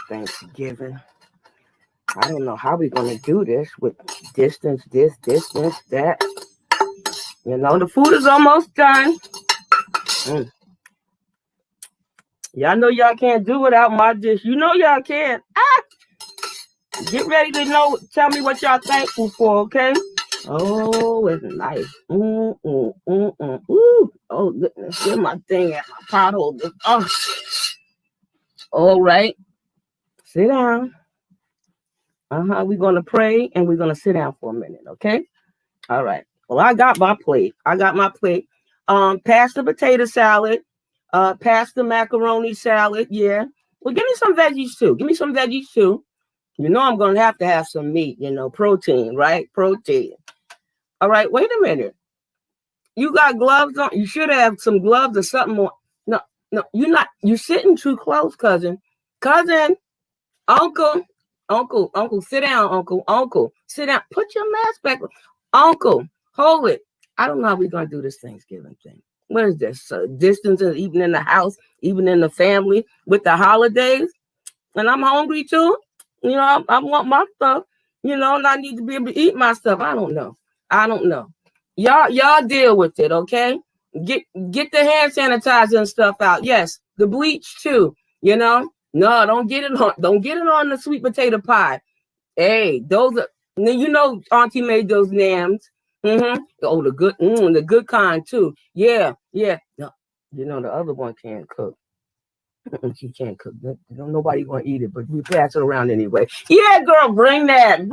Thanksgiving. I don't know how we're going to do this with distance, distance, that. You know, the food is almost done. Y'all know y'all can't do without my dish. You know y'all can't. Get ready to know. Tell me what y'all thankful for, okay? Oh, it's nice. Ooh. Oh, goodness. Get my thing at my pot holder. Oh. All right. Sit down. We're going to pray and we're going to sit down for a minute, okay? All right. Well, I got my plate. Pass the potato salad. Pass the macaroni salad. Yeah. Well, give me some veggies too. You know I'm going to have some meat, protein, right? Protein. All right. Wait a minute. You got gloves on? You should have some gloves or something more. No, you're not. You're sitting too close, cousin. Uncle, sit down, uncle, sit down. Put your mask back. Uncle, hold it. I don't know how we're going to do this Thanksgiving thing. What is this? Distance, even in the house, even in the family with the holidays. And I'm hungry too. I want my stuff, and I need to be able to eat my stuff. I don't know. Y'all deal with it, okay? Get the hand sanitizer and stuff out. Yes, the bleach too, No, don't get it on the sweet potato pie. Hey, those are, Auntie made those yams. Oh, the good kind too. Yeah. No, the other one can't cook. She can't cook. Nobody gonna eat it, but we pass it around anyway. Yeah, girl, bring that. We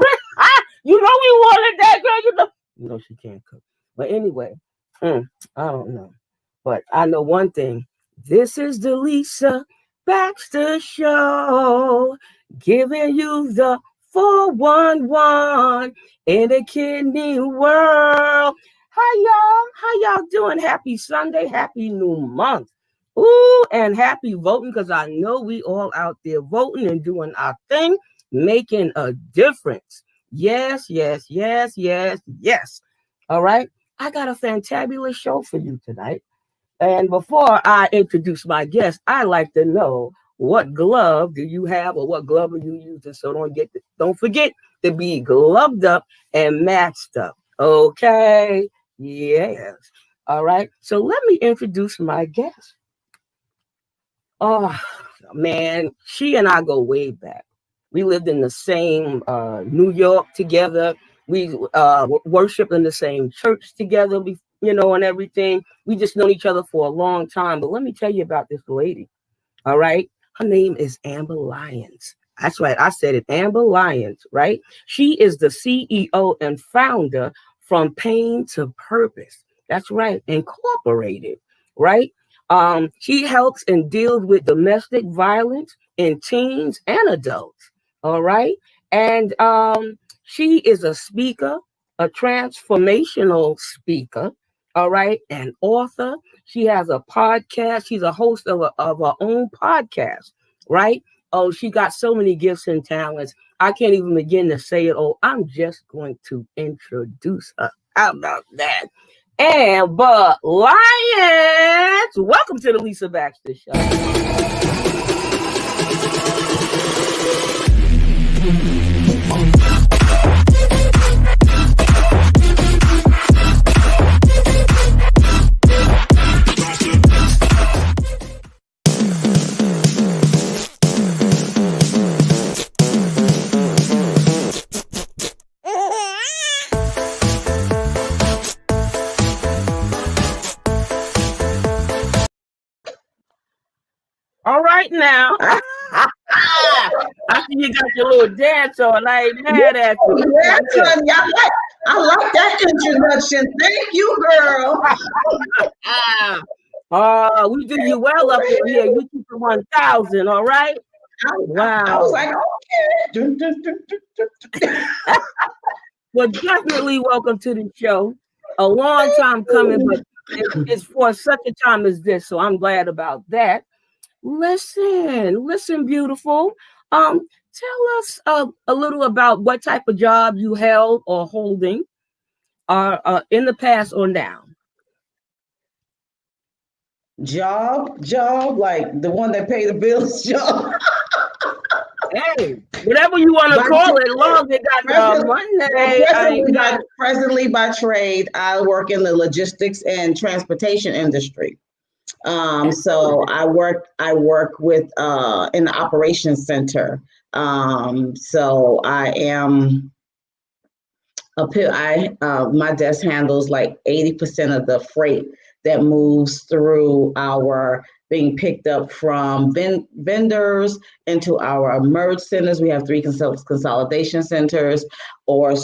wanted that, girl. She can't cook. But anyway, I don't know. But I know one thing. This is the Lisa Baxter Show, giving you the 411 in the kidney world. How y'all doing? Happy Sunday, happy new month. Ooh, and happy voting, because I know we all out there voting and doing our thing, making a difference. Yes. All right. I got a fantabulous show for you tonight. And before I introduce my guest, I like to know, what glove do you have, or what glove are you using? So don't forget to be gloved up and matched up. Okay. Yes. All right. So let me introduce my guest. Oh, man, she and I go way back. We lived in the same New York together. We worshiped in the same church together, and everything. We just known each other for a long time. But let me tell you about this lady. All right. Her name is Amber Lyons. That's right. I said it. Amber Lyons, right? She is the CEO and founder from Pain to Purpose. That's right. Incorporated, right? She helps and deals with domestic violence in teens and adults. All right. And she is a speaker, a transformational speaker. All right. An author. She has a podcast. She's a host of her own podcast. Right. Oh, she got so many gifts and talents. I can't even begin to say it. Oh, I'm just going to introduce her. How about that? Amber Lyons, welcome to the Lisa Baxter Show. All right now. I see you got your little dance on. I ain't mad at you. Yes, honey. I like that introduction. Thank you, girl. We do you well up in here. You keep it 1,000, all right? Wow. I was like, okay. Well, definitely welcome to the show. A long time coming, but it's for such a time as this. So I'm glad about that. Listen, beautiful. Tell us a little about what type of job you held or holding, in the past or now? Job, like the one that pay the bills, job. Hey, whatever you want to By call it, long as they got the present, well, money. I ain't got. presently by trade, I work in the logistics and transportation industry. So I work with in the operations center. So I am my desk handles like 80% of the freight that moves through our being picked up from vendors into our merge centers. We have three consolidation centers, or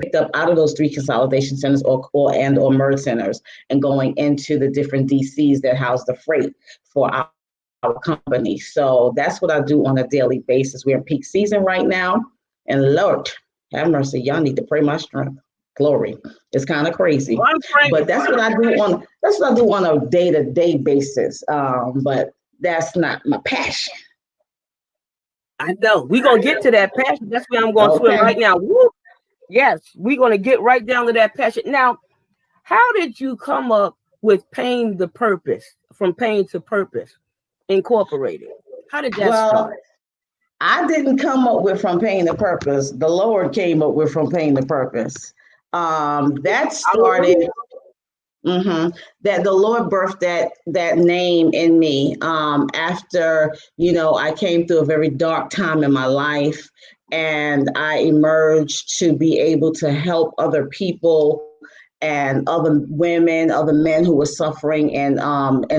picked up out of those three consolidation centers or merge centers, and going into the different DCs that house the freight for our company. So that's what I do on a daily basis. We're in peak season right now, and Lord have mercy, y'all need to pray my strength. Glory. It's kind of crazy, Well, I'm but praying. that's what I do on a day-to-day basis. But that's not my passion. I know. We're gonna get to that passion. That's where I'm gonna swim Okay. right now. Woo! Yes, we're gonna get right down to that passion. Now, how did you come up with Pain the Purpose, from Pain to Purpose Incorporated? How did that Well, start? I didn't come up with from pain to purpose. The Lord came up with from pain to purpose. That started. Hallelujah. That the Lord birthed that name in me, after I came through a very dark time in my life, and I emerged to be able to help other people and other women, other men who were suffering in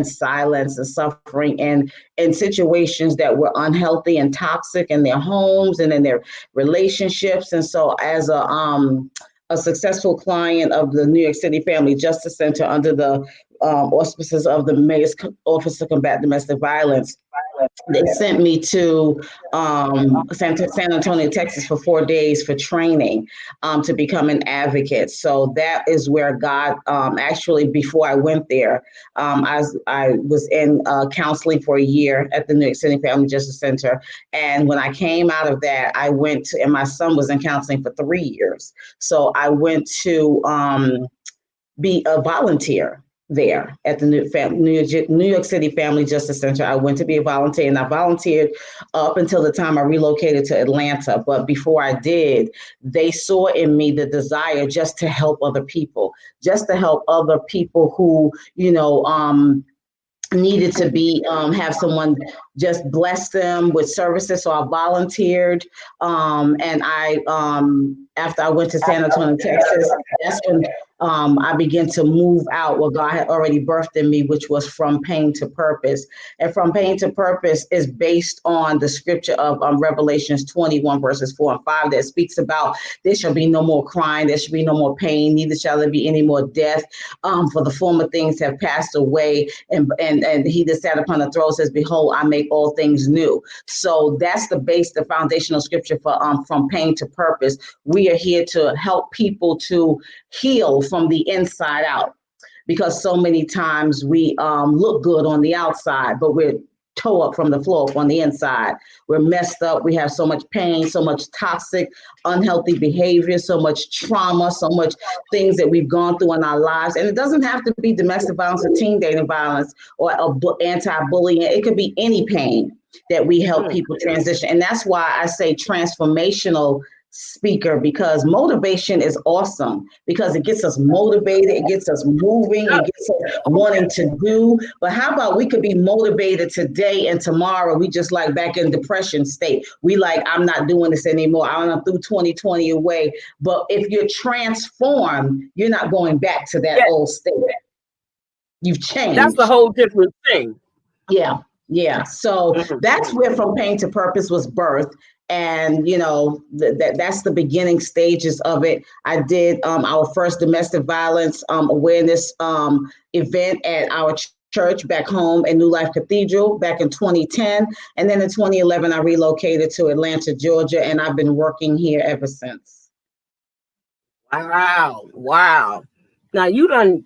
silence and suffering in situations that were unhealthy and toxic in their homes and in their relationships. And so, as a successful client of the New York City Family Justice Center under the auspices of the Mayor's Office to Combat Domestic Violence, they sent me to San Antonio, Texas for 4 days for training, to become an advocate. So that is where God, actually, before I went there, I was in counseling for a year at the New York City Family Justice Center. And when I came out of that, and my son was in counseling for 3 years. So I went to be a volunteer there at the New York City Family Justice Center. I went to be a volunteer, and I volunteered up until the time I relocated to Atlanta. But before I did, they saw in me the desire just to help other people, who, needed to be have someone just bless them with services. So I volunteered, and I after I went to San Antonio, Texas, that's when I began to move out what God had already birthed in me, which was from pain to purpose. And from pain to purpose is based on the scripture of Revelations 21 verses 4 and 5, that speaks about there shall be no more crying, there shall be no more pain, neither shall there be any more death, for the former things have passed away. And he that sat upon the throne says, behold, I make all things new. So that's the foundational scripture for from pain to purpose. We are here to help people to heal from the inside out, because so many times we look good on the outside, but we're toe up from the floor up on the inside. We're messed up. We have so much pain, so much toxic, unhealthy behavior, so much trauma, so much things that we've gone through in our lives. And it doesn't have to be domestic violence or teen dating violence or anti-bullying. It could be any pain that we help people transition. And that's why I say transformational speaker, because motivation is awesome, because it gets us motivated, it gets us moving, it gets us wanting to do. But how about we could be motivated today, and tomorrow we just like back in depression state. We like, I'm not doing this anymore. I'm through 2020 away. But if you're transformed, you're not going back to that old state. You've That's a changed. whole different thing. Yeah, yeah. So that's where From Pain to Purpose was birthed. And that's the beginning stages of it. I did our first domestic violence awareness event at our church back home in New Life Cathedral back in 2010, and then in 2011 I relocated to Atlanta, Georgia, and I've been working here ever since. Wow, wow. Now you done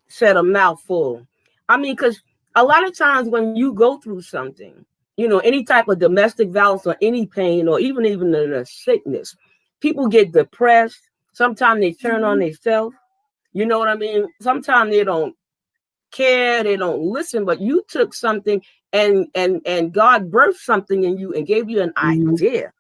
said a mouthful. I mean, because a lot of times when you go through something, any type of domestic violence or any pain or even the sickness, people get depressed. Sometimes they turn on themselves. You know what I mean? Sometimes they don't care, they don't listen, but you took something and God birthed something in you and gave you an Mhm. idea.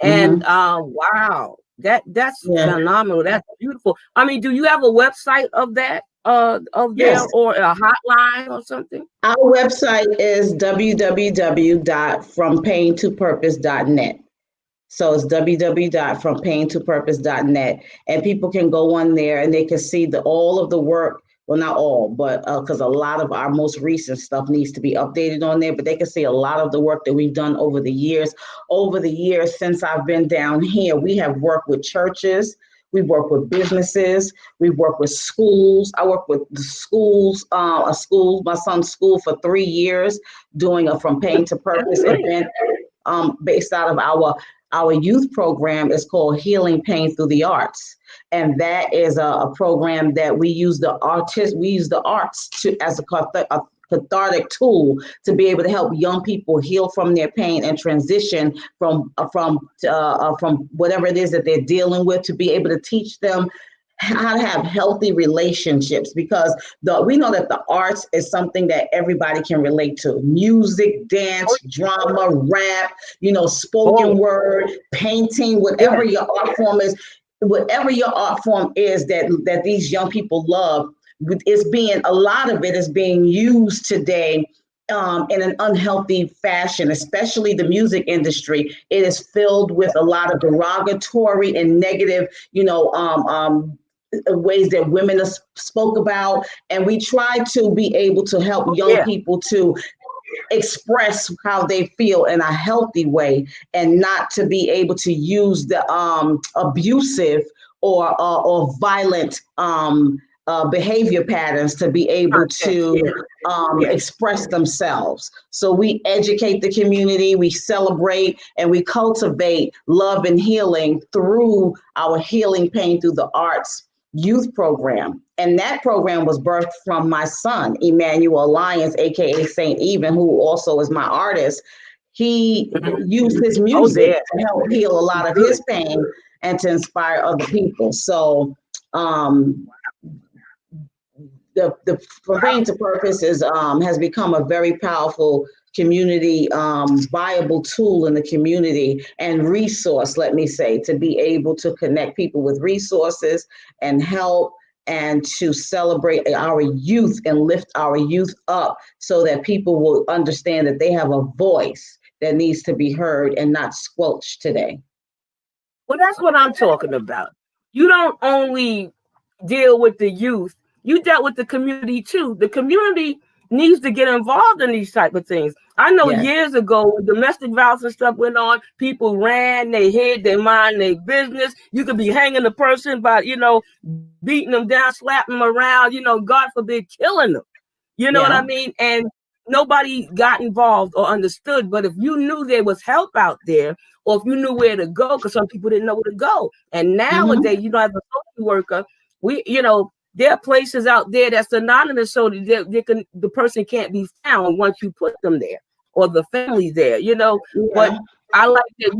And Mhm. wow, that's Yeah. phenomenal. That's beautiful. I mean, do you have a website of that of there Yes. or a hotline or something? Our website is www.frompaintopurpose.net. So it's www.frompaintopurpose.net, and people can go on there and they can see all of the work. Well, not all, but because a lot of our most recent stuff needs to be updated on there. But they can see a lot of the work that we've done over the years. Over the years since I've been down here, we have worked with churches. We work with businesses. We work with schools. I work with the schools, my son's school for 3 years, doing a From Pain to Purpose event based out of our youth program is called Healing Pain Through the Arts. And that is a program that we use the arts to as a cathartic tool to be able to help young people heal from their pain and transition from whatever it is that they're dealing with, to be able to teach them how to have healthy relationships, because we know that the arts is something that everybody can relate to. Music, Oh, dance, drama, rap, oh spoken word, painting, yeah. whatever your art form is that these young people love, a lot of it is being used today in an unhealthy fashion, especially the music industry. It is filled with a lot of derogatory and negative, ways that women are spoke about. And we try to be able to help Oh young yeah. people to express how they feel in a healthy way, and not to be able to use the abusive or violent behavior patterns to be able Content. to Yeah. Yeah. express themselves. So we educate the community, we celebrate, and we cultivate love and healing through our Healing Pain Through the Arts youth program. And that program was birthed from my son, Emmanuel Lyons, aka Saint Even, who also is my artist. He Mhm. used his Oh music yeah. to help heal a lot of Good. his pain and to inspire other people. So um, the From Pain to Purpose has become a very powerful community viable tool in the community and resource, let me say, to be able to connect people with resources and help, and to celebrate our youth and lift our youth up so that people will understand that they have a voice that needs to be heard and not squelched today. Well, that's what I'm talking about. You don't only deal with the youth, you dealt with the community too. The community needs to get involved in these type of things. I know Yes. years ago when domestic violence and stuff went on, people ran, they hid, they mind their business. You could be hanging the person by, beating them down, slapping them around, God forbid, killing them. You know what I Yeah. mean? And nobody got involved or understood. But if you knew there was help out there, or if you knew where to go, because some people didn't know where to go. And Mm-hmm. nowadays, as a social worker, there are places out there that's anonymous, so that the person can't be found once you put them there, or the family there. But Yeah. I like that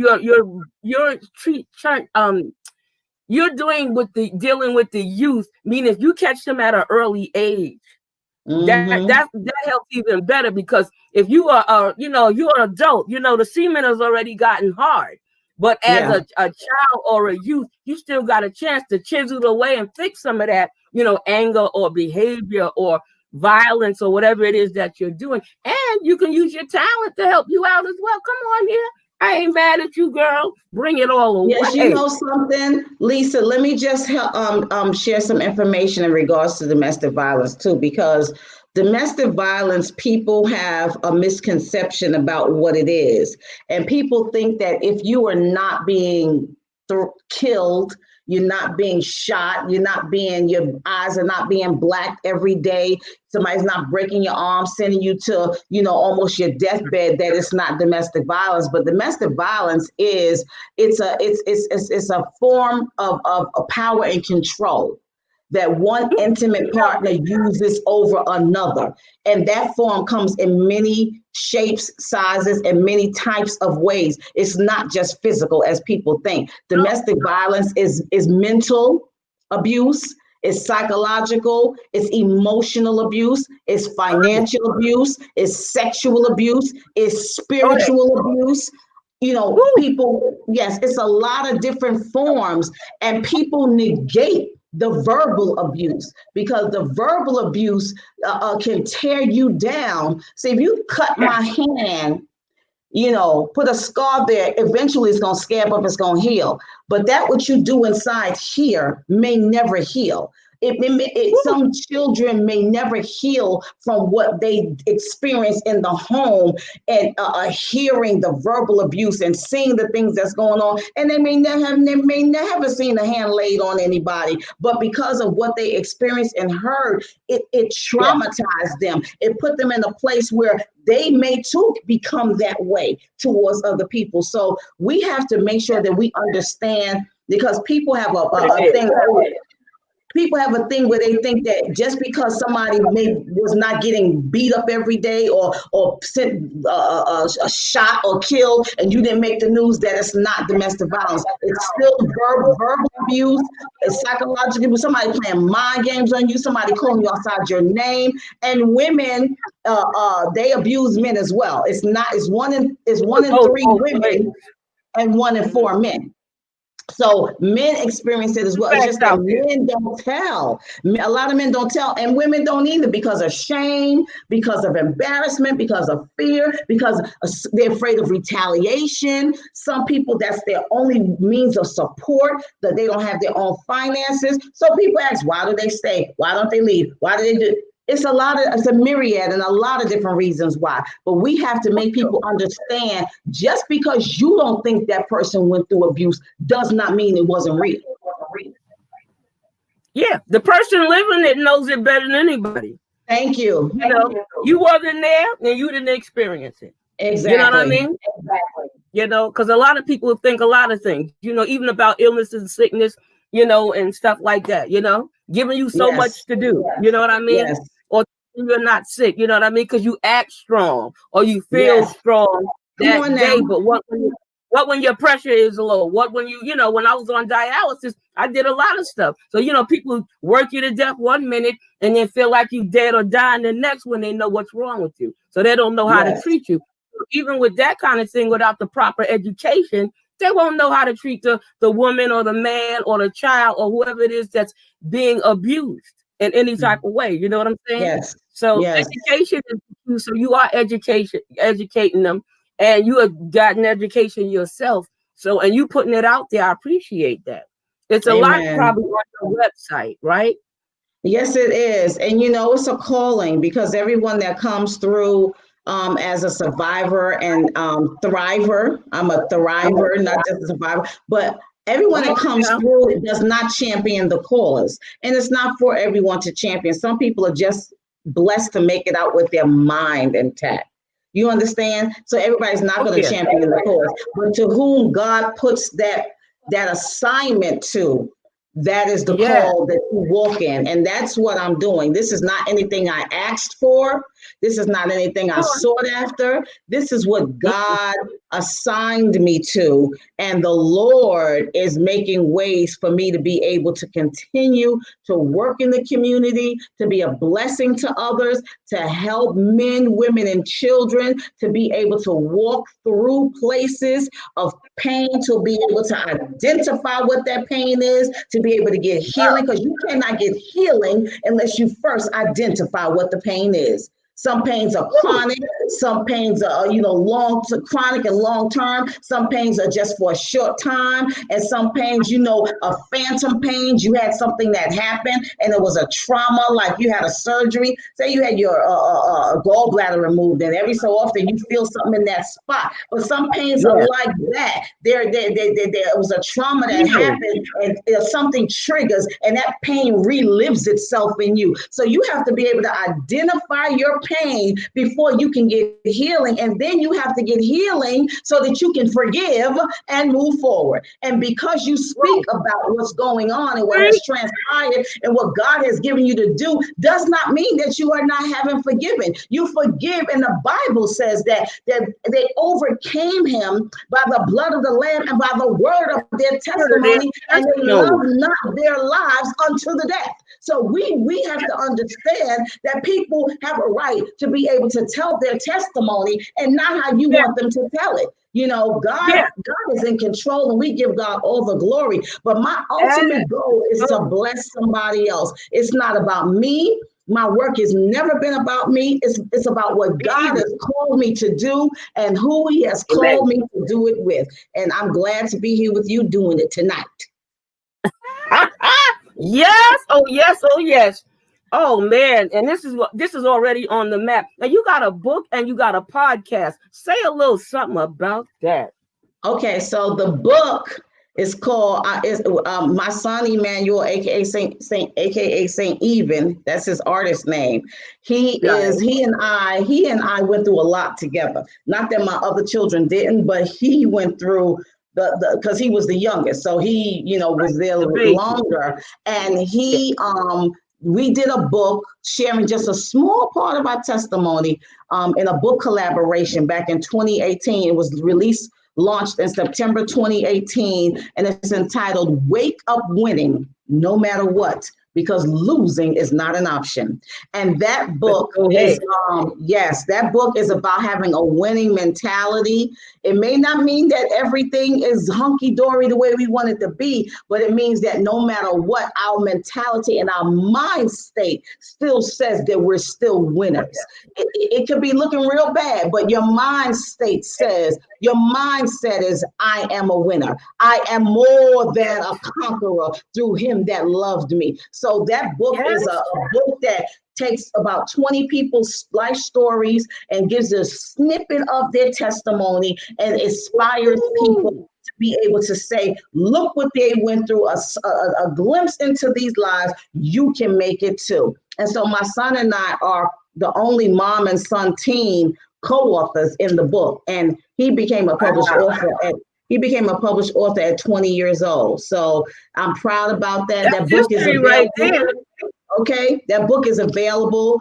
you're doing with the dealing with the youth. Meaning, if you catch them at an early age, Mm-hmm. that helps even better, because if you are you're an adult, the semen has already gotten hard, but as Yeah. a child or a youth, you still got a chance to chisel away and fix some of that, anger or behavior or violence or whatever it is that you're doing. And you can use your talent to help you out as well. Come on here, I ain't mad at you, girl. Bring it all Yes, you away. know something, Lisa. Let me just share some information in regards to domestic violence too, because domestic violence, people have a misconception about what it is, and people think that if you are not being killed, you're not being shot, your eyes are not being blacked every day, somebody's not breaking your arm, sending you to, almost your deathbed, that it's not domestic violence. But domestic violence is it's a form of power and control that one intimate partner uses over another. And that form comes in many shapes, sizes, and many types of ways. It's not just physical as people think. Domestic violence is mental abuse, it's psychological, it's emotional abuse, it's financial abuse, it's sexual abuse, it's spiritual abuse. You know, people, yes, it's a lot of different forms, and people negate the verbal abuse because the verbal abuse can tear you down. So if you cut my hand, you know, put a scar there, eventually it's going to scab up, it's going to heal. But that what you do inside here may never heal. Some children may never heal from what they experience in the home and hearing the verbal abuse and seeing the things that's going on. And they may never seen a hand laid on anybody, but because of what they experienced and heard, it traumatized them. It put them in a place where they may too become that way towards other people. So we have to make sure that we understand, because people have a thing. People have a thing where they think that just because somebody was not getting beat up every day or sent a shot or killed and you didn't make the news, that it's not domestic violence. It's still verbal abuse, it's psychological abuse, somebody playing mind games on you, somebody calling you outside your name. And women, they abuse men as well. It's one in 3 women and 1 in 4 men. So men experience it as well. It's just that men don't tell. A lot of men don't tell, and women don't either, because of shame, because of embarrassment, because of fear, because they're afraid of retaliation. Some people, that's their only means of support, that they don't have their own finances. So people ask, why do they stay? Why don't they leave? Why do they do? It's a myriad and a lot of different reasons why. But we have to make people understand, just because you don't think that person went through abuse does not mean it wasn't real. Yeah, the person living it knows it better than anybody. Thank you. You know, you wasn't there and you didn't experience it. Exactly. You know what I mean? Exactly. You know, because a lot of people think a lot of things, you know, even about illness and sickness, you know, and stuff like that, you know, giving you so much to do. You know what I mean? Yes. Or you're not sick, you know what I mean? Because you act strong or you feel strong that day. But what when your pressure is low? What when you know, when I was on dialysis, I did a lot of stuff. So, you know, people work you to death 1 minute and then feel like you dead or dying the next when they know what's wrong with you. So they don't know how to treat you. Even with that kind of thing, without the proper education, they won't know how to treat the woman or the man or the child or whoever it is that's being abused in any type of way. You know what I'm saying? Yes. So education is, so you are educating them, and you have gotten education yourself. So, and you putting it out there, I appreciate that. It's a lot probably on your website, right? Yes, it is. And, you know, it's a calling, because everyone that comes through as a survivor and thriver, I'm a thriver, not just a survivor, but everyone that comes through does not champion the cause. And it's not for everyone to champion. Some people are just blessed to make it out with their mind intact. You understand? So everybody's not going to champion the cause. But to whom God puts that assignment to, that is the call that you walk in. And that's what I'm doing. This is not anything I asked for. This is not anything I sought after. This is what God assigned me to. And the Lord is making ways for me to be able to continue to work in the community, to be a blessing to others, to help men, women, and children to be able to walk through places of pain, to be able to identify what that pain is, to be able to get healing, because you cannot get healing unless you first identify what the pain is. Some pains are chronic, some pains are, chronic and long-term. Some pains are just for a short time. And some pains, are phantom pains. You had something that happened and it was a trauma, like you had a surgery. Say you had your gallbladder removed, and every so often you feel something in that spot. But some pains are like that. There was a trauma that happened, and something triggers, and that pain relives itself in you. So you have to be able to identify your pain pain before you can get healing. And then you have to get healing so that you can forgive and move forward. And because you speak about what's going on and what has transpired and what God has given you to do, does not mean that you are not having forgiven. You forgive, and the Bible says that they overcame him by the blood of the Lamb and by the word of their testimony, and they loved not their lives unto the death. So we have to understand that people have a right to be able to tell their testimony and not how you want them to tell it. You know, God is in control, and we give God all the glory. But my ultimate goal is to bless somebody else. It's not about me. My work has never been about me. It's about what God has called me to do and who he has called me to do it with. And I'm glad to be here with you doing it tonight. Yes. Oh, yes. Oh, yes. Oh, man. And this is already on the map. Now, you got a book and you got a podcast. Say a little something about that. Okay, so the book is called My Son Emmanuel, aka Saint Even. That's his artist name. He and I went through a lot together. Not that my other children didn't, but he went through because he was the youngest, so he was there longer, and we did a book sharing just a small part of our testimony in a book collaboration back in 2018. It was launched in September 2018, and it's entitled Wake Up Winning No Matter What, because losing is not an option. And that book that book is about having a winning mentality. It may not mean that everything is hunky-dory the way we want it to be, but it means that no matter what, our mentality and our mind state still says that we're still winners. It could be looking real bad, but your mind state says, your mindset is, I am a winner. I am more than a conqueror through him that loved me. So that book is a book that takes about 20 people's life stories and gives a snippet of their testimony and inspires people to be able to say, look what they went through, a glimpse into these lives. You can make it too. And so my son and I are the only mom and son team co-authors in the book. And he became a published author at 20 years old. So I'm proud about that. That's that book is available. Right there. Okay, that book is available.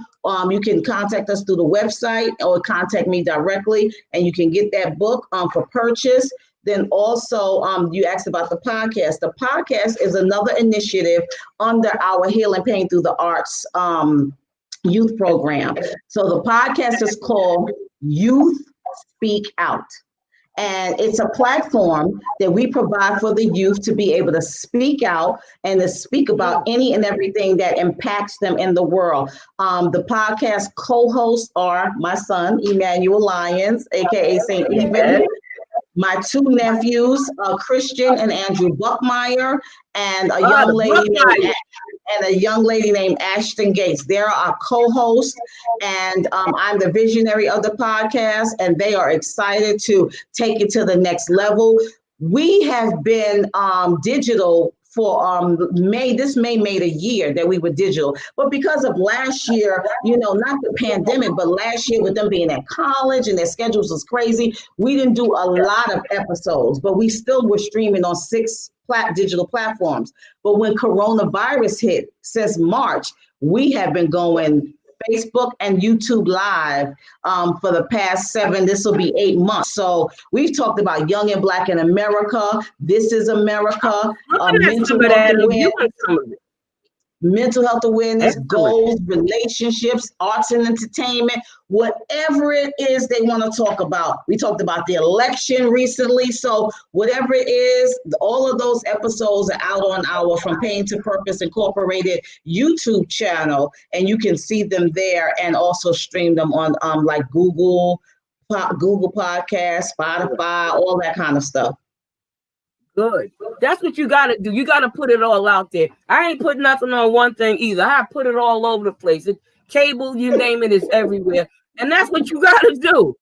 You can contact us through the website or contact me directly, and you can get that book for purchase. Then also, you asked about the podcast. The podcast is another initiative under our Healing Pain Through the Arts youth program. So the podcast is called Youth Speak Out. And it's a platform that we provide for the youth to be able to speak out and to speak about any and everything that impacts them in the world. The podcast co-hosts are my son, Emmanuel Lyons, aka Saint Even, my two nephews, Christian and Andrew Buckmeyer, and a young lady named Ashton Gates. They're our co-hosts, and I'm the visionary of the podcast, and they are excited to take it to the next level. We have been digital for May. This May made a year that we were digital, but because of last year, not the pandemic, but last year with them being at college and their schedules was crazy, we didn't do a lot of episodes, but we still were streaming on 6 digital platforms. But when coronavirus hit since March, we have been going Facebook and YouTube Live for the past 8 months. So we've talked about Young and Black in America. This is America. Mental health awareness, goals, relationships, arts and entertainment, whatever it is they want to talk about. We talked about the election recently. So whatever it is, all of those episodes are out on our From Pain to Purpose Incorporated YouTube channel, and you can see them there and also stream them on like Google Podcasts, Spotify, all that kind of stuff. Good. That's what you got to do. You got to put it all out there. I ain't put nothing on one thing either. I put it all over the place. Cable, you name it, is everywhere. And that's what you got to do,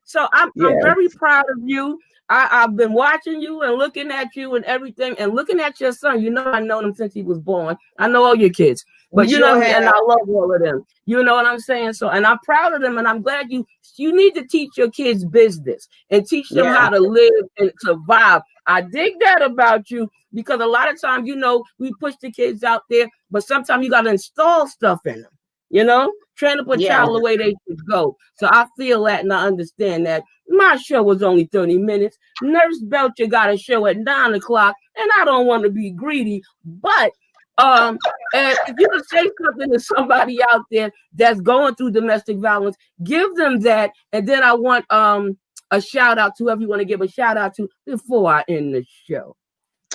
So I'm very proud of you. I've been watching you and looking at you and everything and looking at your son. You know, I know him since he was born. I know all your kids, We but you know what sure I mean? And have. I love all of them. You know what I'm saying? So, and I'm proud of them, and I'm glad you need to teach your kids business and teach them Yeah. how to live and survive. I dig that about you because a lot of times, you know, we push the kids out there, but sometimes you got to install stuff in them, you know, train up a Yeah. child the way they should go. So I feel that and I understand that. My show was only 30 minutes. Nurse Belcher got a show at 9 o'clock, and I don't want to be greedy, but and if you can say something to somebody out there that's going through domestic violence, give them that. And then I want a shout out to whoever you want to give a shout out to before I end the show.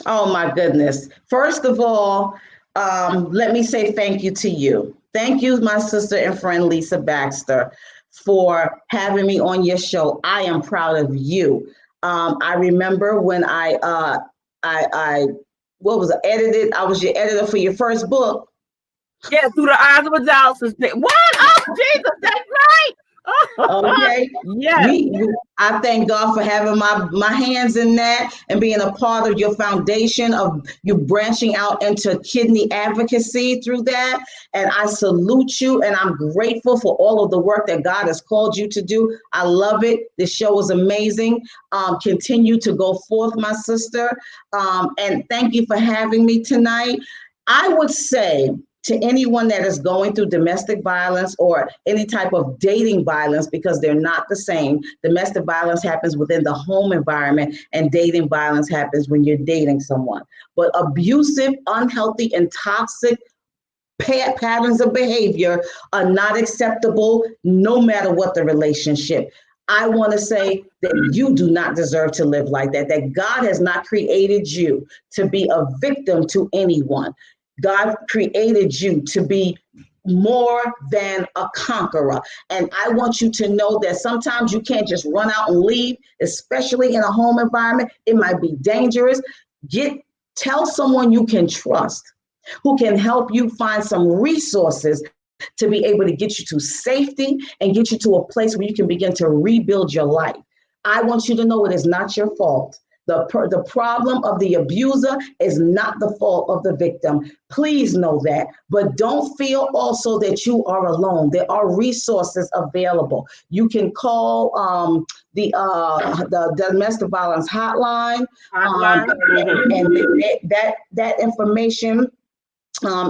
Oh my goodness. First of all, let me say thank you to you. Thank you, my sister and friend Lisa Baxter, for having me on your show. I am proud of you. I remember when I what was it, edited? I was your editor for your first book. Yeah, through the eyes of a dialysis. What? Oh, Jesus, that's right. Okay. Yes. I thank God for having my hands in that and being a part of your foundation of you branching out into kidney advocacy through that. And I salute you and I'm grateful for all of the work that God has called you to do. I love it. This show is amazing. Continue to go forth, my sister. And thank you for having me tonight. I would say to anyone that is going through domestic violence or any type of dating violence, because they're not the same. Domestic violence happens within the home environment and dating violence happens when you're dating someone. But abusive, unhealthy, and toxic patterns of behavior are not acceptable no matter what the relationship. I want to say that you do not deserve to live like that God has not created you to be a victim to anyone. God created you to be more than a conqueror. And I want you to know that sometimes you can't just run out and leave, especially in a home environment. It might be dangerous. Tell someone you can trust who can help you find some resources to be able to get you to safety and get you to a place where you can begin to rebuild your life. I want you to know it is not your fault. The problem of the abuser is not the fault of the victim. Please know that. But don't feel also that you are alone. There are resources available. You can call the domestic violence hotline. And that information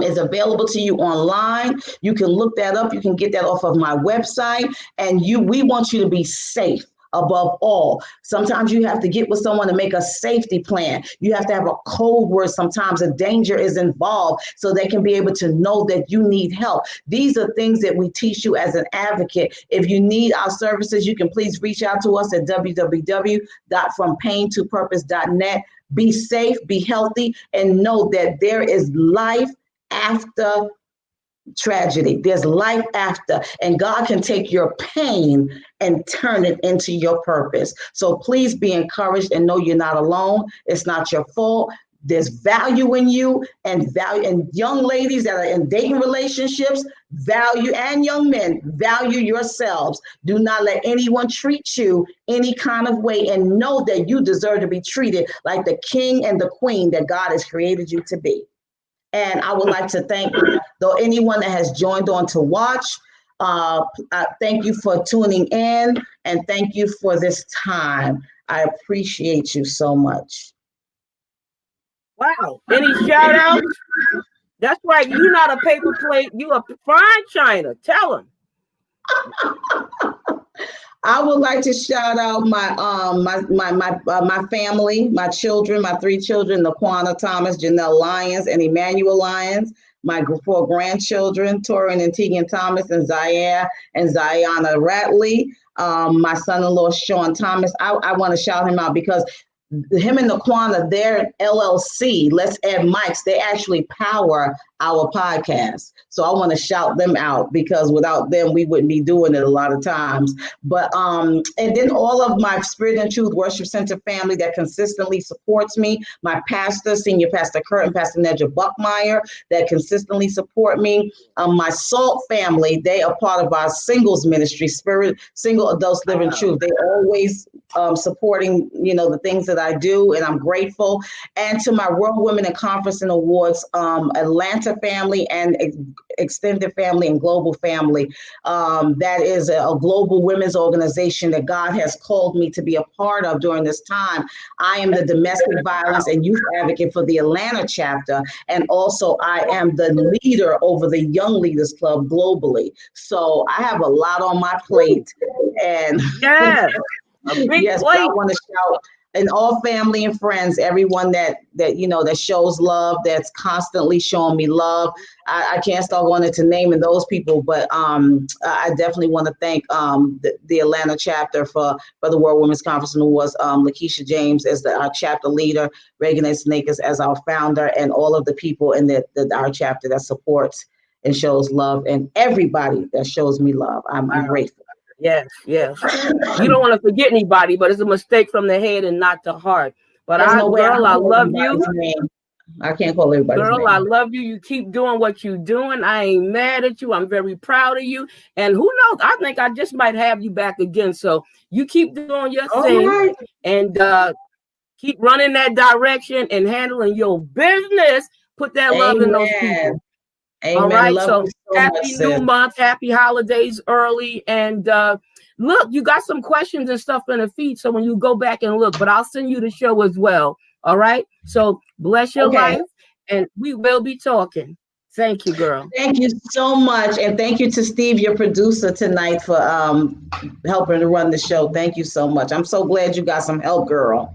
is available to you online. You can look that up. You can get that off of my website. And we want you to be safe. Above all, sometimes you have to get with someone to make a safety plan. You have to have a code word. Sometimes a danger is involved so they can be able to know that you need help. These are things that we teach you as an advocate. If you need our services, you can please reach out to us at www.frompaintopurpose.net. Be safe, be healthy, and know that there is life after tragedy. There's life after, and God can take your pain and turn it into your purpose. So please be encouraged and know you're not alone. It's not your fault. There's value in you and young ladies that are in dating relationships, value, and young men, value yourselves. Do not let anyone treat you any kind of way and know that you deserve to be treated like the king and the queen that God has created you to be. And I would like to thank anyone that has joined on to watch. Thank you for tuning in and thank you for this time. I appreciate you so much. Wow. Any shout outs? That's right. You're not a paper plate. You a fine china. Tell them. I would like to shout out my family, my children, my 3 children, Laquana Thomas, Janelle Lyons, and Emmanuel Lyons, my 4 grandchildren, Torin and Tegan Thomas, and Zaire and Ziana Ratley, my son-in-law, Sean Thomas. I want to shout him out because him and Laquana, their LLC, Let's Add Mics, they actually power our podcast. So I want to shout them out because without them, we wouldn't be doing it a lot of times. But and then all of my Spirit and Truth Worship Center family that consistently supports me, my pastor, Senior Pastor Kurt and Pastor Nedra Buckmeyer that consistently support me. My SALT family, they are part of our singles ministry, Spirit Single Adults Living Truth. They always supporting, the things that I do, and I'm grateful. And to my World Women in Conference and Awards, Atlanta family and extended family and global family. That is a global women's organization that God has called me to be a part of during this time. I am the domestic violence and youth advocate for the Atlanta chapter, and also I am the leader over the Young Leaders Club globally. So I have a lot on my plate, and Yes, a big yes, but plate. I want to shout and all family and friends, everyone that shows love, that's constantly showing me love. I can't start going into naming those people, but I definitely want to thank the Atlanta chapter for the World Women's Conference and Awards, Lakeisha James as our chapter leader, Reagan A. Snakers as our founder, and all of the people in our chapter that supports and shows love, and everybody that shows me love. I'm grateful. Yes. You don't want to forget anybody, but it's a mistake from the head and not the heart. But There's no way I love you. Name. I can't call everybody's name. I love you. You keep doing what you're doing. I ain't mad at you. I'm very proud of you. And who knows? I think I just might have you back again. So you keep doing your thing, right, and keep running that direction and handling your business. Put that love in those people. Amen. All right. Love so happy new month, happy holidays early. And look, you got some questions and stuff in the feed. So when you go back and look, but I'll send you the show as well. All right. So bless your life, and we will be talking. Thank you, girl. Thank you so much. And thank you to Steve, your producer tonight, for helping to run the show. Thank you so much. I'm so glad you got some help, girl.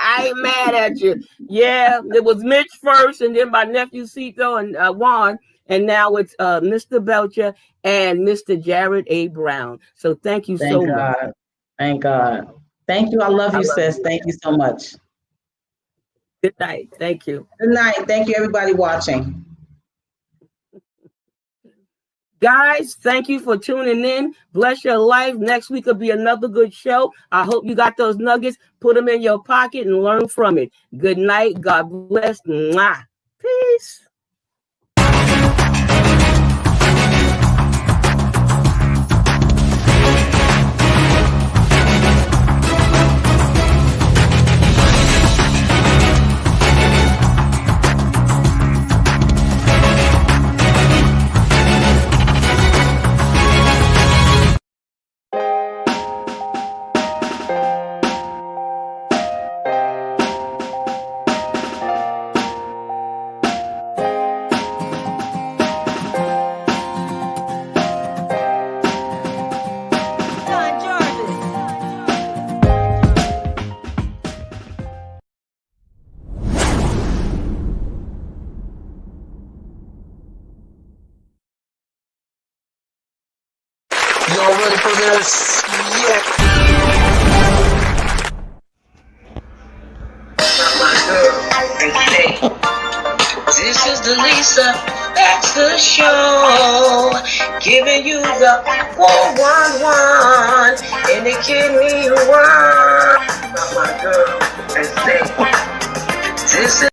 I ain't mad at you. Yeah, it was Mitch first, and then my nephew Cito and Juan, and now it's Mr. Belcher and Mr. Jared A. Brown. So thank you so much. Thank God. Thank you. I love you, sis. Thank you so much. Good night. Thank you. Good night. Thank you, everybody watching. Guys, thank you for tuning in. Bless your life. Next week will be another good show. I hope you got those nuggets. Put them in your pocket and learn from it. Good night. God bless. Mwah. Peace. Y'all ready for this? Yeah. This is the Lisa Baxter Show, giving you the 411 in the kidney one. My girl, and say, this is